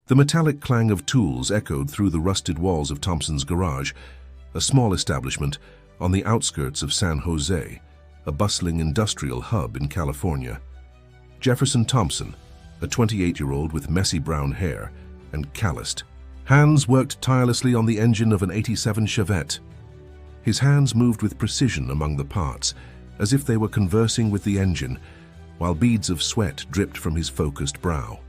The metallic clang of tools echoed through the rusted walls of Thompson's garage, a small establishment on the outskirts of San Jose, a bustling industrial hub in California. Jefferson Thompson, a 28-year-old with messy brown hair and calloused hands, worked tirelessly on the engine of an '87 Chevette. His hands moved with precision among the parts, as if they were conversing with the engine, while beads of sweat dripped from his focused brow.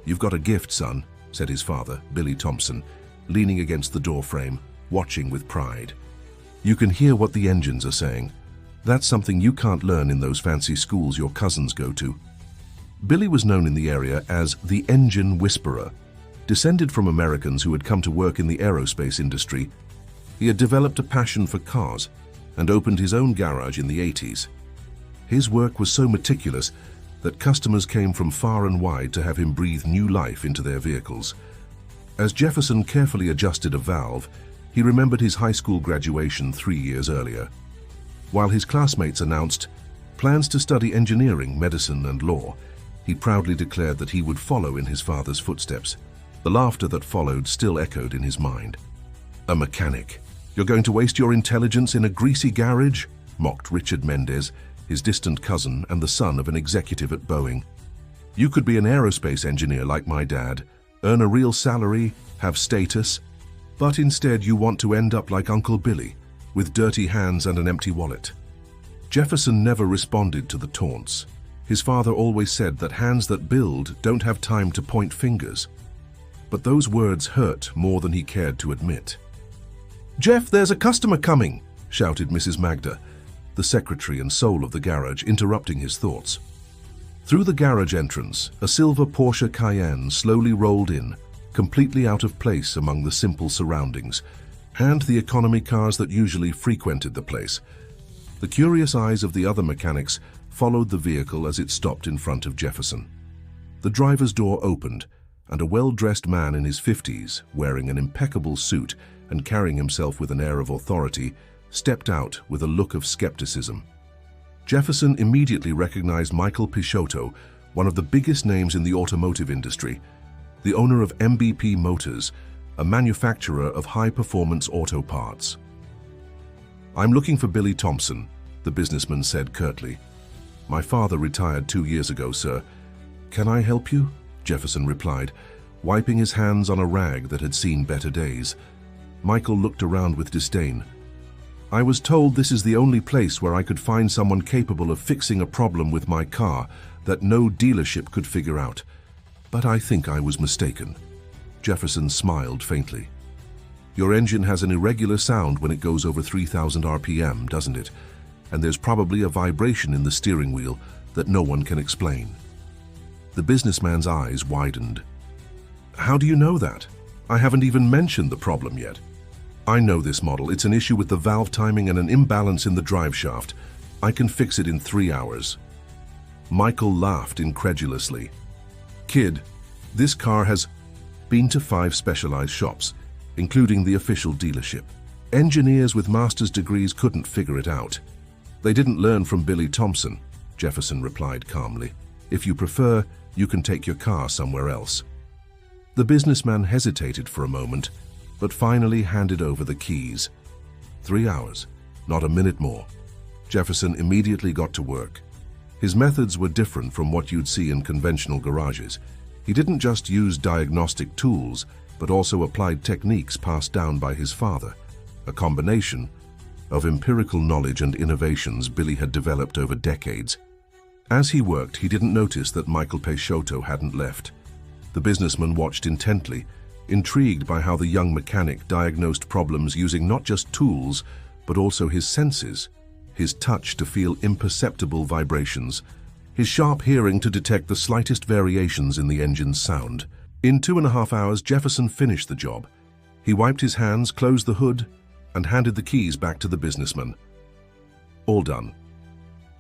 "You've got a gift, son," said his father, Billy Thompson, leaning against the doorframe, watching with pride. "You can hear what the engines are saying. That's something you can't learn in those fancy schools your cousins go to." Billy was known in the area as the Engine Whisperer. Descended from Americans who had come to work in the aerospace industry, he had developed a passion for cars and opened his own garage in the '80s. His work was so meticulous that customers came from far and wide to have him breathe new life into their vehicles. As Jefferson carefully adjusted a valve, he remembered his high school graduation 3 years earlier. While his classmates announced plans to study engineering, medicine, and law, he proudly declared that he would follow in his father's footsteps. The laughter that followed still echoed in his mind. "A mechanic? You're going to waste your intelligence in a greasy garage?" mocked Richard Mendez, his distant cousin and the son of an executive at Boeing. "You could be an aerospace engineer like my dad, earn a real salary, have status, but instead you want to end up like Uncle Billy, with dirty hands and an empty wallet." Jefferson never responded to the taunts. His father always said that hands that build don't have time to point fingers. But those words hurt more than he cared to admit. "Jeff, there's a customer coming!" shouted Mrs. Magda, the secretary and soul of the garage, interrupting his thoughts. Through the garage entrance, a silver Porsche Cayenne slowly rolled in, completely out of place among the simple surroundings, and the economy cars that usually frequented the place. The curious eyes of the other mechanics followed the vehicle as it stopped in front of Jefferson. The driver's door opened, and a well-dressed man in his 50s, wearing an impeccable suit and carrying himself with an air of authority, stepped out with a look of skepticism. Jefferson immediately recognized Michael Peixoto, one of the biggest names in the automotive industry, the owner of MBP Motors, a manufacturer of high-performance auto parts. "I'm looking for Billy Thompson," the businessman said curtly. "My father retired 2 years ago, sir. Can I help you?" Jefferson replied, wiping his hands on a rag that had seen better days. Michael looked around with disdain. "I was told this is the only place where I could find someone capable of fixing a problem with my car that no dealership could figure out. But I think I was mistaken." Jefferson smiled faintly. "Your engine has an irregular sound when it goes over 3,000 RPM, doesn't it? And there's probably a vibration in the steering wheel that no one can explain." The businessman's eyes widened. "How do you know that? I haven't even mentioned the problem yet." "I know this model. It's an issue with the valve timing and an imbalance in the drive shaft. I can fix it in 3 hours." Michael laughed incredulously. "Kid, this car has been to 5 specialized shops, including the official dealership. Engineers with master's degrees couldn't figure it out. They didn't learn from Billy Thompson," Jefferson replied calmly. "If you prefer, you can take your car somewhere else." The businessman hesitated for a moment, but finally handed over the keys. 3 hours, not a minute more. Jefferson immediately got to work. His methods were different from what you'd see in conventional garages. He didn't just use diagnostic tools, but also applied techniques passed down by his father, a combination of empirical knowledge and innovations Billy had developed over decades. As he worked, he didn't notice that Michael Peixoto hadn't left. The businessman watched intently, intrigued by how the young mechanic diagnosed problems using not just tools, but also his senses, his touch to feel imperceptible vibrations, his sharp hearing to detect the slightest variations in the engine's sound. In 2.5 hours, Jefferson finished the job. He wiped his hands, closed the hood, and handed the keys back to the businessman. "All done.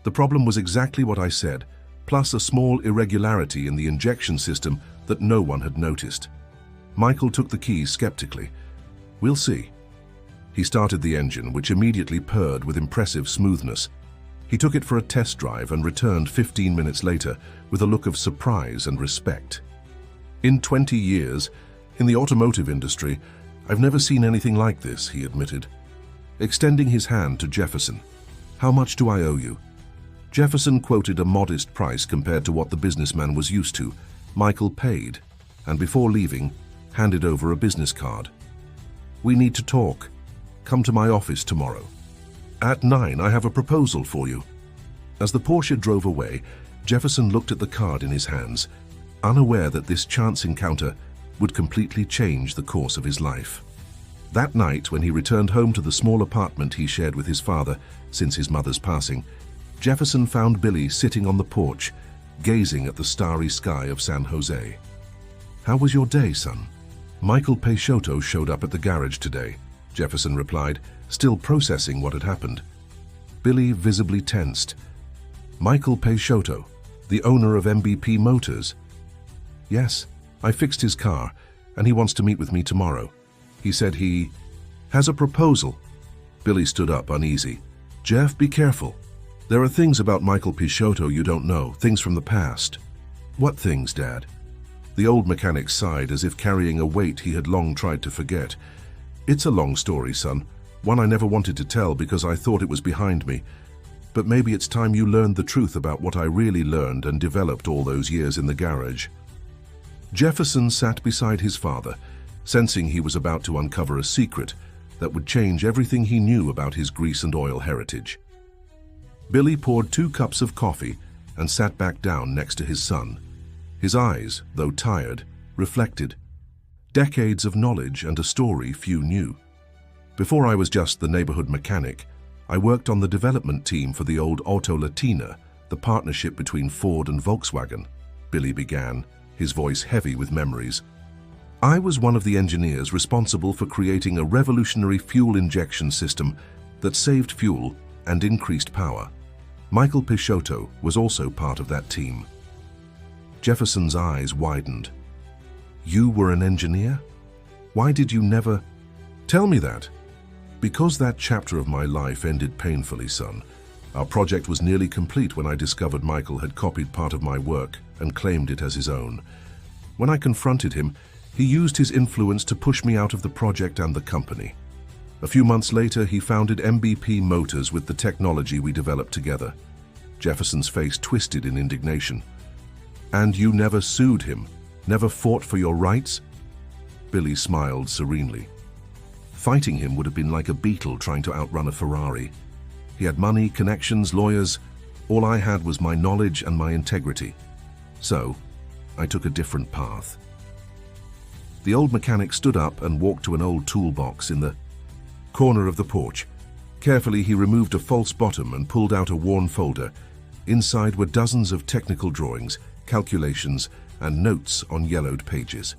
The problem was exactly what I said, plus a small irregularity in the injection system that no one had noticed." Michael took the keys skeptically. "We'll see." He started the engine, which immediately purred with impressive smoothness. He took it for a test drive and returned 15 minutes later with a look of surprise and respect. "In 20 years, in the automotive industry, I've never seen anything like this," he admitted, extending his hand to Jefferson. "How much do I owe you?" Jefferson quoted a modest price compared to what the businessman was used to. Michael paid, and before leaving, handed over a business card. "We need to talk. Come to my office tomorrow. At 9, I have a proposal for you." As the Porsche drove away, Jefferson looked at the card in his hands, unaware that this chance encounter would completely change the course of his life. That night, when he returned home to the small apartment he shared with his father since his mother's passing, Jefferson found Billy sitting on the porch, gazing at the starry sky of San Jose. "How was your day, son?" "Michael Peixoto showed up at the garage today," Jefferson replied, still processing what had happened. Billy visibly tensed. "Michael Peixoto, the owner of MBP Motors?" "Yes, I fixed his car, and he wants to meet with me tomorrow. He said he has a proposal." Billy stood up, uneasy. "Jeff, be careful. There are things about Michael Peixoto you don't know, things from the past." "What things, Dad?" The old mechanic sighed, as if carrying a weight he had long tried to forget. "It's a long story, son. One I never wanted to tell because I thought it was behind me. But maybe it's time you learned the truth about what I really learned and developed all those years in the garage." Jefferson sat beside his father, sensing he was about to uncover a secret that would change everything he knew about his grease and oil heritage. Billy poured 2 cups of coffee and sat back down next to his son. His eyes, though tired, reflected. Decades of knowledge and a story few knew. "Before I was just the neighborhood mechanic, I worked on the development team for the old Auto Latina, the partnership between Ford and Volkswagen," Billy began, his voice heavy with memories. "I was one of the engineers responsible for creating a revolutionary fuel injection system that saved fuel and increased power. Michael Peixoto was also part of that team." Jefferson's eyes widened. "You were an engineer? Why did you never tell me that?" "Because that chapter of my life ended painfully, son. Our project was nearly complete when I discovered Michael had copied part of my work and claimed it as his own. When I confronted him, he used his influence to push me out of the project and the company. A few months later, he founded MBP Motors with the technology we developed together." Jefferson's face twisted in indignation. "And you never sued him? Never fought for your rights?" Billy smiled serenely. "Fighting him would have been like a beetle trying to outrun a Ferrari. He had money, connections, lawyers. All I had was my knowledge and my integrity. So, I took a different path." The old mechanic stood up and walked to an old toolbox in the corner of the porch. Carefully, he removed a false bottom and pulled out a worn folder. Inside were dozens of technical drawings, calculations, and notes on yellowed pages.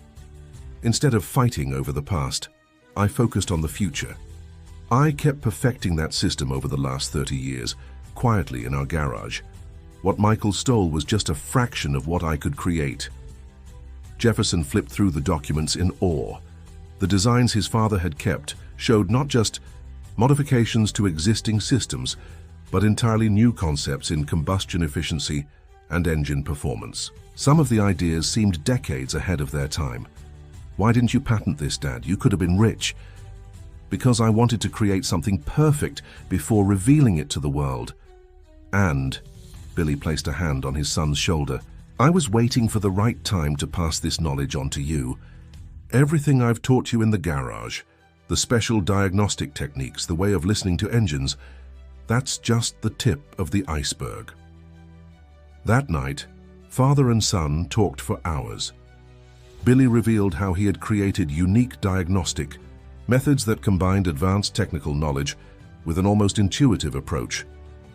Instead of fighting over the past, I focused on the future. I kept perfecting that system over the last 30 years, quietly in our garage. What Michael stole was just a fraction of what I could create. Jefferson flipped through the documents in awe. The designs his father had kept showed not just modifications to existing systems, but entirely new concepts in combustion efficiency and engine performance. Some of the ideas seemed decades ahead of their time. "Why didn't you patent this, Dad? You could have been rich." "Because I wanted to create something perfect before revealing it to the world. And," Billy placed a hand on his son's shoulder, "I was waiting for the right time to pass this knowledge on to you. Everything I've taught you in the garage, the special diagnostic techniques, the way of listening to engines, that's just the tip of the iceberg." That night, father and son talked for hours. Billy revealed how he had created unique diagnostic methods that combined advanced technical knowledge with an almost intuitive approach,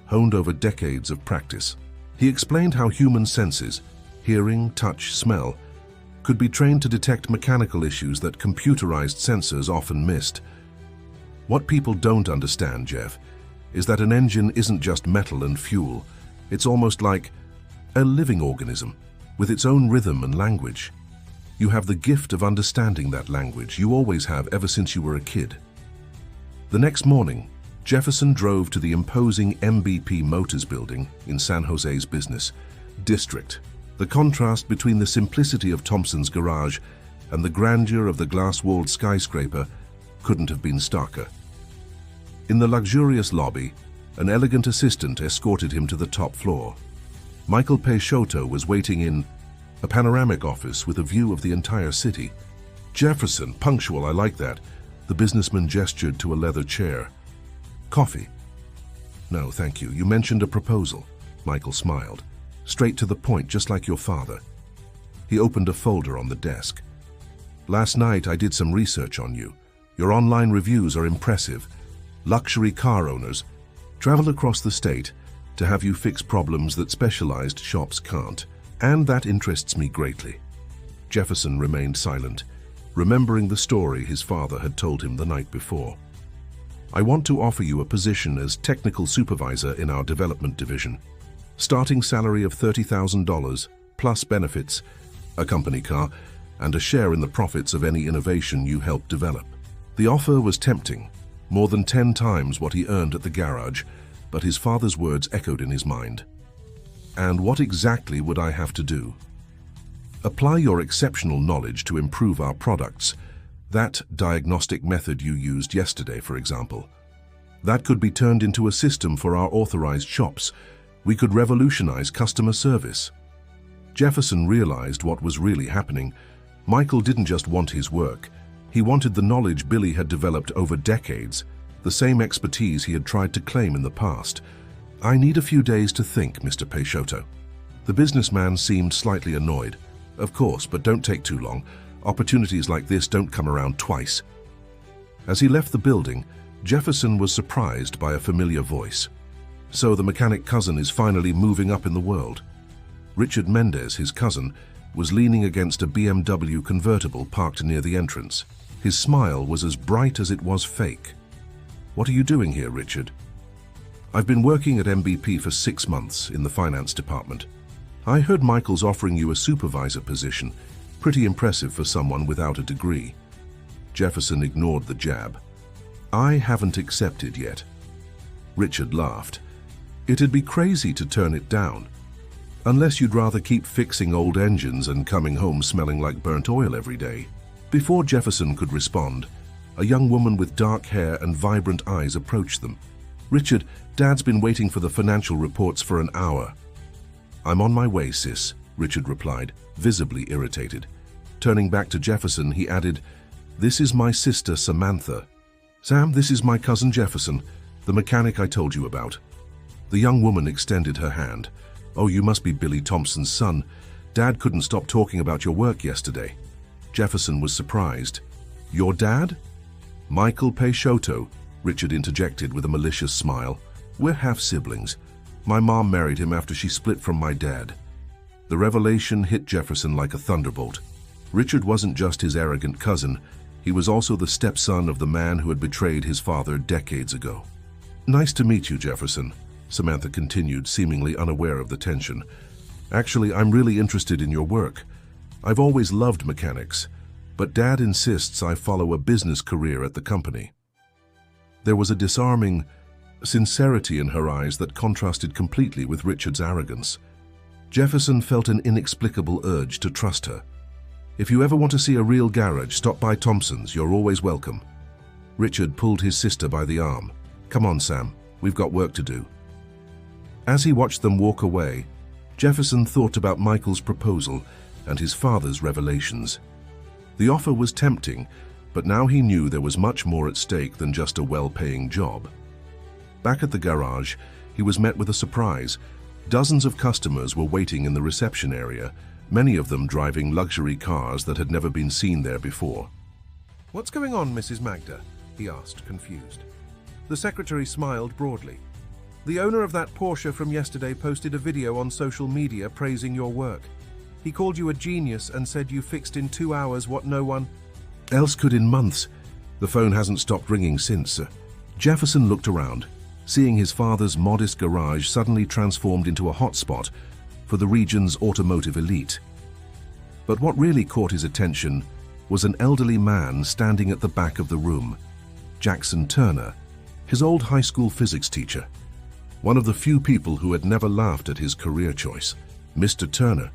honed over decades of practice. He explained how human senses, hearing, touch, smell, could be trained to detect mechanical issues that computerized sensors often missed. What people don't understand, Jeff, is that an engine isn't just metal and fuel. It's almost like a living organism with its own rhythm and language. You have the gift of understanding that language. You always have, ever since you were a kid. The next morning, Jefferson drove to the imposing MBP Motors building in San Jose's business district, The contrast between the simplicity of Thompson's garage and the grandeur of the glass-walled skyscraper couldn't have been starker. In the luxurious lobby, an elegant assistant escorted him to the top floor. Michael Peixoto was waiting in a panoramic office with a view of the entire city. Jefferson, punctual, I like that. The businessman gestured to a leather chair. Coffee? No, thank you. You mentioned a proposal. Michael smiled. Straight to the point, just like your father. He opened a folder on the desk. Last night I did some research on you. Your online reviews are impressive. Luxury car owners travel across the state to have you fix problems that specialized shops can't. And that interests me greatly. Jefferson remained silent, remembering the story his father had told him the night before. I want to offer you a position as technical supervisor in our development division. Starting salary of $30,000, plus benefits, a company car, and a share in the profits of any innovation you help develop. The offer was tempting, more than 10 times what he earned at the garage, but his father's words echoed in his mind. And what exactly would I have to do? Apply your exceptional knowledge to improve our products. That diagnostic method you used yesterday, for example. That could be turned into a system for our authorized shops. We could revolutionize customer service. Jefferson realized what was really happening. Michael didn't just want his work. He wanted the knowledge Billy had developed over decades, the same expertise he had tried to claim in the past. I need a few days to think, Mr. Peixoto. The businessman seemed slightly annoyed. Of course, but don't take too long. Opportunities like this don't come around twice. As he left the building, Jefferson was surprised by a familiar voice. So the mechanic cousin is finally moving up in the world. Richard Mendez, his cousin, was leaning against a BMW convertible parked near the entrance. His smile was as bright as it was fake. What are you doing here, Richard? I've been working at MBP for 6 months in the finance department. I heard Michael's offering you a supervisor position. Pretty impressive for someone without a degree. Jefferson ignored the jab. I haven't accepted yet. Richard laughed. It'd be crazy to turn it down. Unless you'd rather keep fixing old engines and coming home smelling like burnt oil every day. Before Jefferson could respond, a young woman with dark hair and vibrant eyes approached them. Richard, Dad's been waiting for the financial reports for an hour. I'm on my way, sis, Richard replied, visibly irritated. Turning back to Jefferson, he added, This is my sister, Samantha. Sam, this is my cousin Jefferson, the mechanic I told you about. The young woman extended her hand. Oh, you must be Billy Thompson's son. Dad couldn't stop talking about your work yesterday. Jefferson was surprised. Your dad? Michael Peixoto, Richard interjected with a malicious smile. We're half-siblings. My mom married him after she split from my dad. The revelation hit Jefferson like a thunderbolt. Richard wasn't just his arrogant cousin. He was also the stepson of the man who had betrayed his father decades ago. Nice to meet you, Jefferson, Samantha continued, seemingly unaware of the tension. Actually, I'm really interested in your work. I've always loved mechanics, but Dad insists I follow a business career at the company. There was a disarming sincerity in her eyes that contrasted completely with Richard's arrogance. Jefferson felt an inexplicable urge to trust her. If you ever want to see a real garage, stop by Thompson's. You're always welcome. Richard pulled his sister by the arm. Come on, Sam. We've got work to do. As he watched them walk away, Jefferson thought about Michael's proposal and his father's revelations. The offer was tempting, but now he knew there was much more at stake than just a well-paying job. Back at the garage, he was met with a surprise. Dozens of customers were waiting in the reception area, many of them driving luxury cars that had never been seen there before. What's going on, Mrs. Magda? He asked, confused. The secretary smiled broadly. The owner of that Porsche from yesterday posted a video on social media praising your work. He called you a genius and said you fixed in 2 hours what no one else could in months. The phone hasn't stopped ringing since. Jefferson looked around, seeing his father's modest garage suddenly transformed into a hotspot for the region's automotive elite. But what really caught his attention was an elderly man standing at the back of the room, Jackson Turner, his old high school physics teacher. One of the few people who had never laughed at his career choice. Mr. Turner,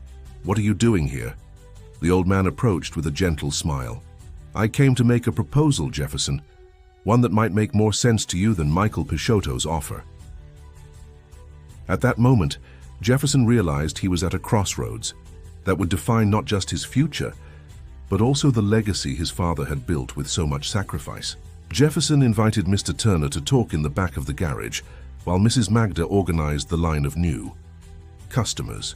"What are you doing here?" The old man approached with a gentle smile. "I came to make a proposal, Jefferson, one that might make more sense to you than Michael Peixoto's offer." At that moment, Jefferson realized he was at a crossroads that would define not just his future, but also the legacy his father had built with so much sacrifice. Jefferson invited Mr. Turner to talk in the back of the garage, while Mrs. Magda organized the line of new customers.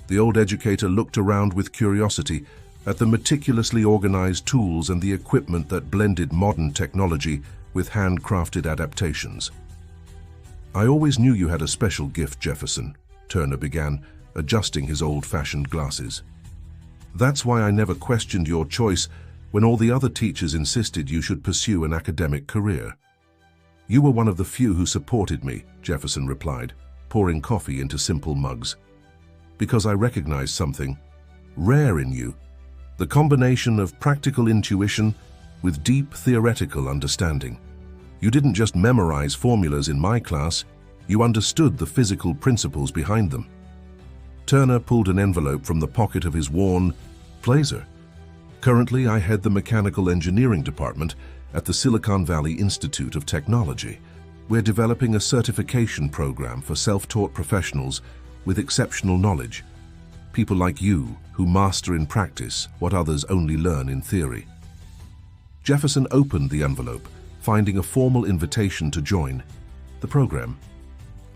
The old educator looked around with curiosity at the meticulously organized tools and the equipment that blended modern technology with handcrafted adaptations. "I always knew you had a special gift, Jefferson," Turner began, adjusting his old-fashioned glasses. "That's why I never questioned your choice when all the other teachers insisted you should pursue an academic career." "You were one of the few who supported me," Jefferson replied, pouring coffee into simple mugs. "Because I recognized something rare in you, the combination of practical intuition with deep theoretical understanding. You didn't just memorize formulas in my class, you understood the physical principles behind them." Turner pulled an envelope from the pocket of his worn blazer. "Currently, I head the mechanical engineering department at the Silicon Valley Institute of Technology. We're developing a certification program for self-taught professionals with exceptional knowledge, people like you who master in practice what others only learn in theory." Jefferson opened the envelope, finding a formal invitation to join the program.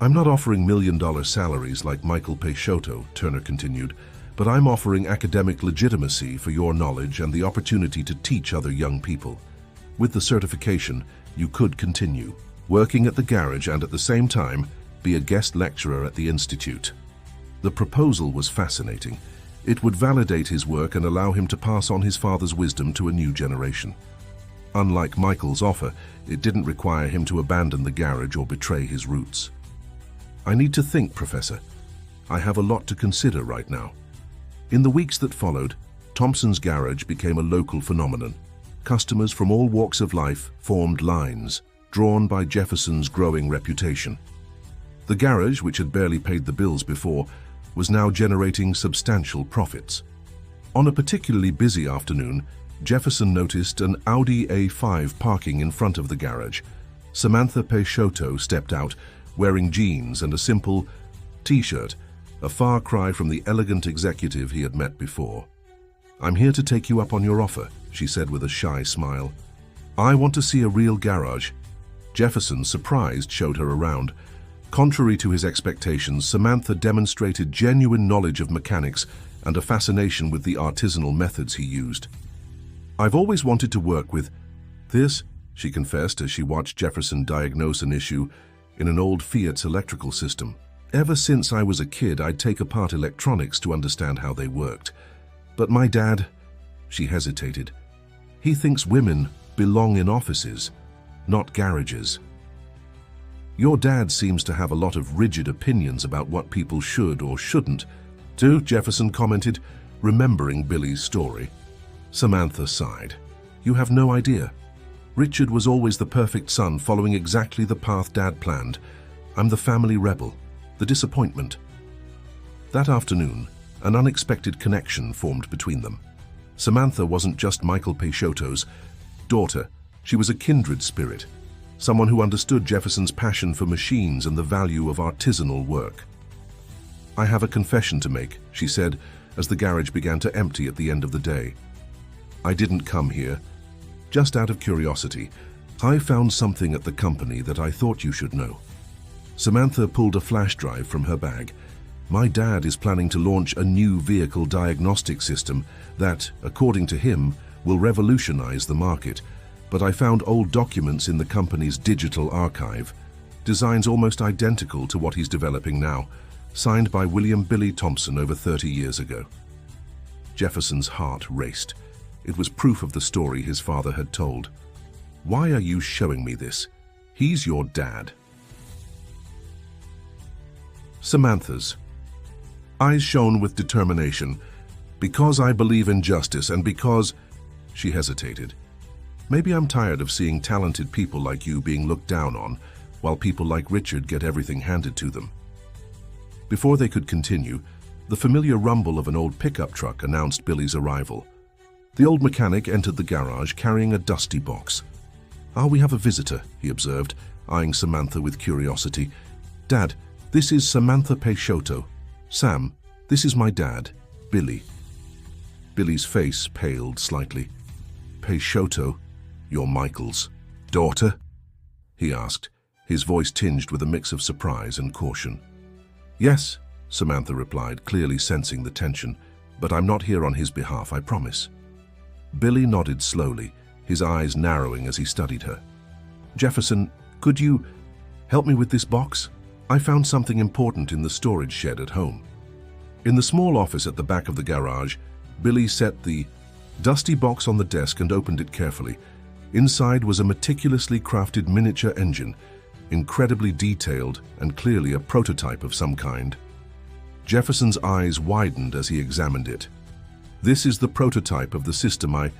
"I'm not offering million-dollar salaries like Michael Peixoto," Turner continued, "but I'm offering academic legitimacy for your knowledge and the opportunity to teach other young people. With the certification, you could continue working at the garage and at the same time be a guest lecturer at the institute." The proposal was fascinating. It would validate his work and allow him to pass on his father's wisdom to a new generation. Unlike Michael's offer, it didn't require him to abandon the garage or betray his roots. "I need to think, Professor. I have a lot to consider right now." In the weeks that followed, Thompson's garage became a local phenomenon. Customers from all walks of life formed lines, drawn by Jefferson's growing reputation. The garage, which had barely paid the bills before, was now generating substantial profits. On a particularly busy afternoon, Jefferson noticed an Audi A5 parking in front of the garage. Samantha Peixoto stepped out, wearing jeans and a simple t-shirt, a far cry from the elegant executive he had met before. "I'm here to take you up on your offer," she said with a shy smile. "I want to see a real garage." Jefferson, surprised, showed her around. Contrary to his expectations, Samantha demonstrated genuine knowledge of mechanics and a fascination with the artisanal methods he used. "I've always wanted to work with this," she confessed as she watched Jefferson diagnose an issue in an old Fiat's electrical system. "Ever since I was a kid, I'd take apart electronics to understand how they worked. But my dad," she hesitated, "he thinks women belong in offices, not garages." "Your dad seems to have a lot of rigid opinions about what people should or shouldn't do," Jefferson commented, remembering Billy's story. Samantha sighed. "You have no idea. Richard was always the perfect son, following exactly the path Dad planned. I'm the family rebel, the disappointment." That afternoon, an unexpected connection formed between them. Samantha wasn't just Michael Peixoto's daughter. She was a kindred spirit, someone who understood Jefferson's passion for machines and the value of artisanal work. "I have a confession to make," she said, as the garage began to empty at the end of the day. "I didn't come here just out of curiosity. I found something at the company that I thought you should know." Samantha pulled a flash drive from her bag. "My dad is planning to launch a new vehicle diagnostic system that, according to him, will revolutionize the market. But I found old documents in the company's digital archive, designs almost identical to what he's developing now, signed by William Billy Thompson over 30 years ago." Jefferson's heart raced. It was proof of the story his father had told. "Why are you showing me this? He's your dad." Samantha's eyes shone with determination. "Because I believe in justice and because—" She hesitated. "Maybe I'm tired of seeing talented people like you being looked down on, while people like Richard get everything handed to them." Before they could continue, The familiar rumble of an old pickup truck announced Billy's arrival. The old mechanic entered the garage carrying a dusty box. "Ah, we have a visitor," he observed, eyeing Samantha with curiosity. "Dad, this is Samantha Peixoto. Sam, this is my dad, Billy." Billy's face paled slightly. "Peixoto, you're Michael's daughter?" he asked, his voice tinged with a mix of surprise and caution. "Yes," Samantha replied, clearly sensing the tension, "but I'm not here on his behalf, I promise." Billy nodded slowly, his eyes narrowing as he studied her. "Jefferson, could you help me with this box? I found something important in the storage shed at home." In the small office at the back of the garage, Billy set the dusty box on the desk and opened it carefully. Inside was a meticulously crafted miniature engine, incredibly detailed and clearly a prototype of some kind. Jefferson's eyes widened as he examined it. "This is the prototype of the system I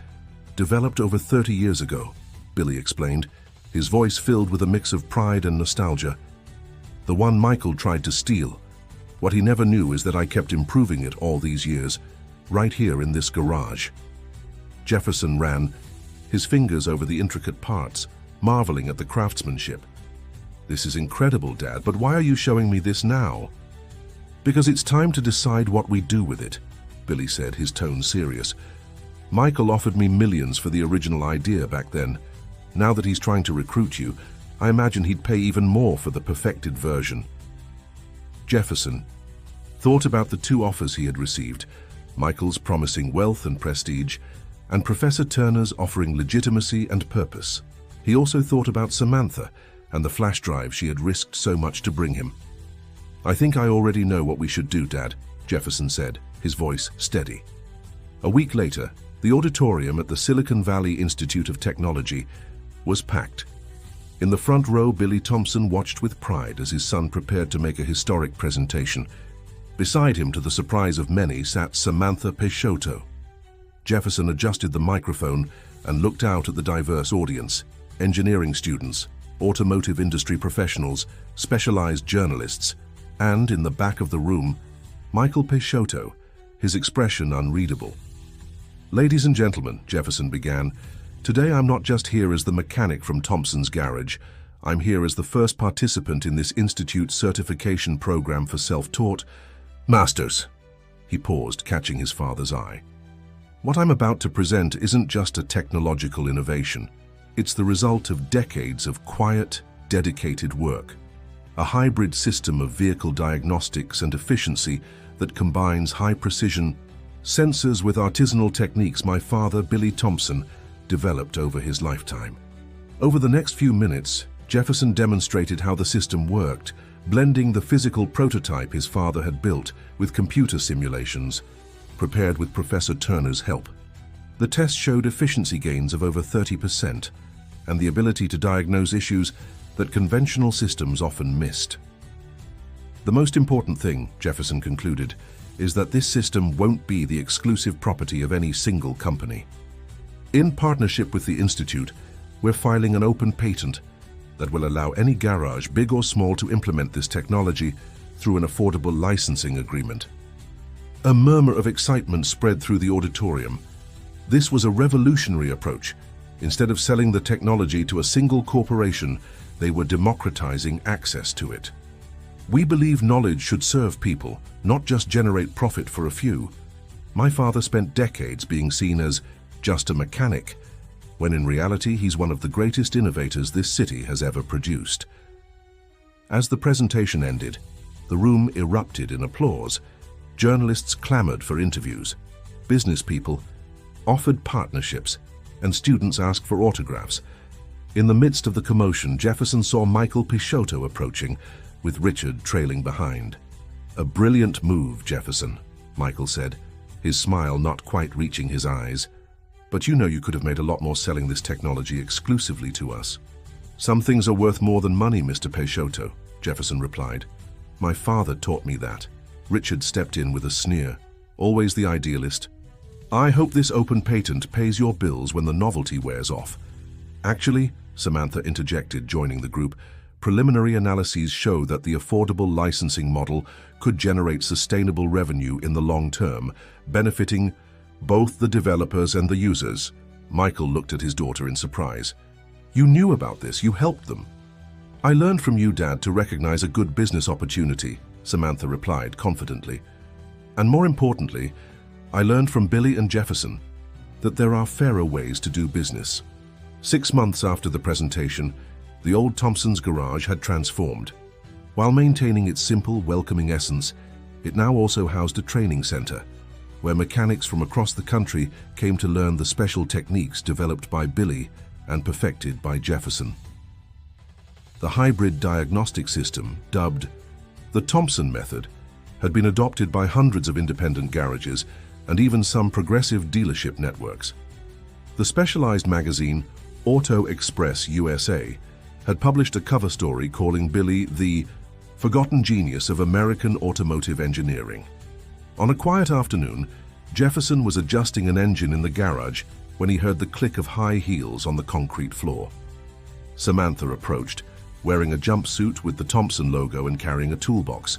developed over 30 years ago," Billy explained, his voice filled with a mix of pride and nostalgia. "The one Michael tried to steal. What he never knew is that I kept improving it all these years, right here in this garage." Jefferson ran his fingers over the intricate parts, marveling at the craftsmanship. "This is incredible, Dad, but why are you showing me this now?" "Because it's time to decide what we do with it," Billy said, his tone serious. "Michael offered me millions for the original idea back then. Now that he's trying to recruit you, I imagine he'd pay even more for the perfected version." Jefferson thought about the two offers he had received, Michael's promising wealth and prestige, and Professor Turner's offering legitimacy and purpose. He also thought about Samantha and the flash drive she had risked so much to bring him. "I think I already know what we should do, Dad," Jefferson said, his voice steady. A week later, the auditorium at the Silicon Valley Institute of Technology was packed. In the front row, Billy Thompson watched with pride as his son prepared to make a historic presentation. Beside him, to the surprise of many, sat Samantha Peixoto. Jefferson adjusted the microphone and looked out at the diverse audience: engineering students, automotive industry professionals, specialized journalists, and, in the back of the room, Michael Peixoto, his expression unreadable. "Ladies and gentlemen," Jefferson began, "today I'm not just here as the mechanic from Thompson's garage. I'm here as the first participant in this institute certification program for self-taught masters." He paused, catching his father's eye. "What I'm about to present isn't just a technological innovation. It's the result of decades of quiet, dedicated work. A hybrid system of vehicle diagnostics and efficiency that combines high-precision sensors with artisanal techniques my father, Billy Thompson, developed over his lifetime." Over the next few minutes, Jefferson demonstrated how the system worked, blending the physical prototype his father had built with computer simulations, prepared with Professor Turner's help. The test showed efficiency gains of over 30% and the ability to diagnose issues that conventional systems often missed. "The most important thing," Jefferson concluded, "is that this system won't be the exclusive property of any single company. In partnership with the Institute, we're filing an open patent that will allow any garage, big or small, to implement this technology through an affordable licensing agreement." A murmur of excitement spread through the auditorium. This was a revolutionary approach. Instead of selling the technology to a single corporation, they were democratizing access to it. "We believe knowledge should serve people, not just generate profit for a few. My father spent decades being seen as just a mechanic, when in reality he's one of the greatest innovators this city has ever produced." As the presentation ended, the room erupted in applause. Journalists clamored for interviews. Business people offered partnerships, and students asked for autographs. In the midst of the commotion, Jefferson saw Michael Peixoto approaching, with Richard trailing behind. "A brilliant move, Jefferson," Michael said, his smile not quite reaching his eyes. "But you know you could have made a lot more selling this technology exclusively to us." "Some things are worth more than money, Mr. Peixoto," Jefferson replied. "My father taught me that." Richard stepped in with a sneer. "Always the idealist. I hope this open patent pays your bills when the novelty wears off." "Actually," Samantha interjected, joining the group, preliminary analyses show that the affordable licensing model could generate sustainable revenue in the long term, benefiting both the developers and the users. Michael looked at his daughter in surprise. "You knew about this, you helped them." "I learned from you, Dad, to recognize a good business opportunity," Samantha replied confidently. "And more importantly, I learned from Billy and Jefferson that there are fairer ways to do business." 6 months after the presentation, the old Thompson's garage had transformed. While maintaining its simple, welcoming essence, it now also housed a training center, where mechanics from across the country came to learn the special techniques developed by Billy and perfected by Jefferson. The hybrid diagnostic system, dubbed the Thompson method, had been adopted by hundreds of independent garages and even some progressive dealership networks. The specialized magazine Auto Express USA had published a cover story calling Billy the forgotten genius of American automotive engineering. On a quiet afternoon, Jefferson was adjusting an engine in the garage when he heard the click of high heels on the concrete floor. Samantha approached, wearing a jumpsuit with the Thompson logo and carrying a toolbox.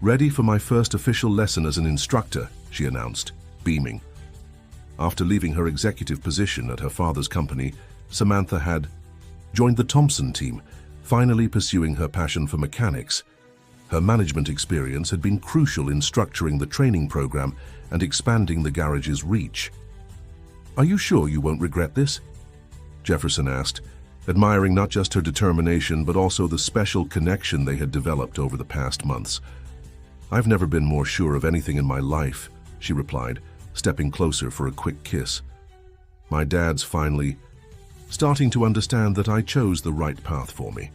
"Ready for my first official lesson as an instructor," she announced, beaming. After leaving her executive position at her father's company, Samantha had joined the Thompson team, finally pursuing her passion for mechanics. Her management experience had been crucial in structuring the training program and expanding the garage's reach. "Are you sure you won't regret this?" Jefferson asked, admiring not just her determination but also the special connection they had developed over the past months. "I've never been more sure of anything in my life," she replied, stepping closer for a quick kiss. "My dad's finally starting to understand that I chose the right path for me."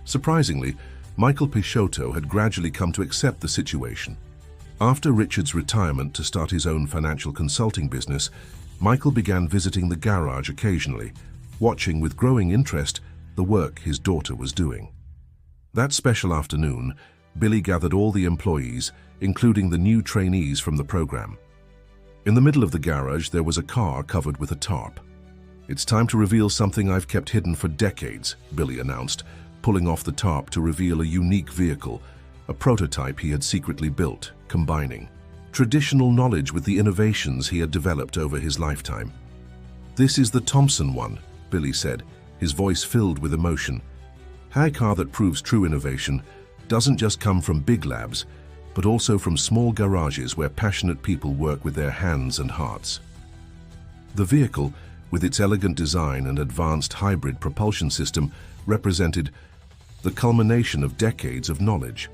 Surprisingly, Michael Peixoto had gradually come to accept the situation. After Richard's retirement to start his own financial consulting business, Michael began visiting the garage occasionally, watching with growing interest the work his daughter was doing. That special afternoon, Billy gathered all the employees, including the new trainees from the program. In the middle of the garage, there was a car covered with a tarp. "It's time to reveal something I've kept hidden for decades," Billy announced, pulling off the tarp to reveal a unique vehicle, a prototype he had secretly built, combining traditional knowledge with the innovations he had developed over his lifetime. "This is the Thompson one," Billy said, his voice filled with emotion. "A car that proves true innovation doesn't just come from big labs, but also from small garages where passionate people work with their hands and hearts." The vehicle, with its elegant design and advanced hybrid propulsion system, represented the culmination of decades of knowledge.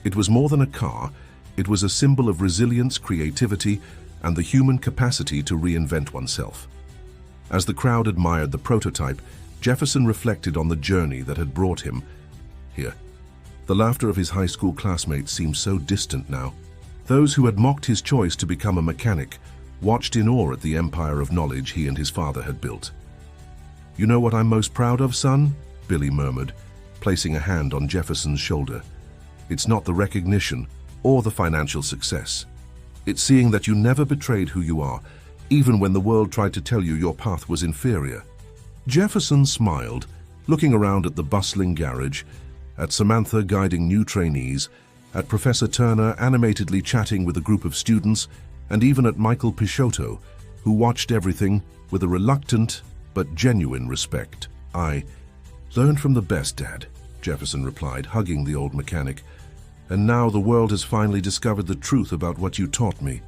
It was more than a car, it was a symbol of resilience, creativity, and the human capacity to reinvent oneself. As the crowd admired the prototype, Jefferson reflected on the journey that had brought him here. The laughter of his high school classmates seemed so distant now. Those who had mocked his choice to become a mechanic watched in awe at the empire of knowledge he and his father had built. "You know what I'm most proud of, son?" Billy murmured, placing a hand on Jefferson's shoulder. "It's not the recognition or the financial success. It's seeing that you never betrayed who you are, even when the world tried to tell you your path was inferior." Jefferson smiled, looking around at the bustling garage, at Samantha guiding new trainees, at Professor Turner animatedly chatting with a group of students, and even at Michael Peixoto, who watched everything with a reluctant but genuine respect. "I learned from the best, Dad," Jefferson replied, hugging the old mechanic. "And now the world has finally discovered the truth about what you taught me.